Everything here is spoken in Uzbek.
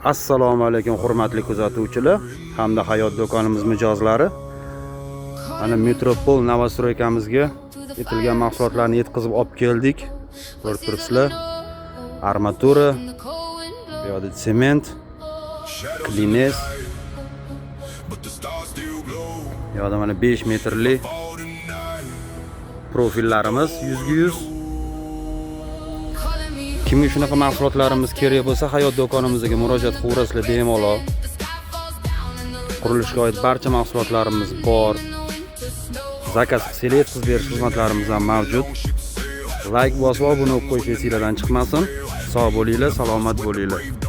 Assalomu alaykum hurmatli kuzatuvchilar hamda hayot do'konimiz mijozlari. Mana Metropol Novostroykamizga yetilgan mahsulotlarni yetkazib olib keldik. Ko'rib turibsizlar. Armatura, bu yerda sement, klines. Bu yerda mana 5 metrli profillarimiz 100 100. Kimga shunaqa mahsulotlarimiz kerak bo'lsa, hayot do'konimizga murojaat qilaverasizlar bemalol. Qurilishga oid barcha mahsulotlarimiz bor. Zakaz qilsangiz yetkazib berish xizmatlarimiz ham mavjud. Like bosib, obuna bo'lib qo'yish esilardan chiqmasin. Sog' bo'linglar, salomat bo'linglar.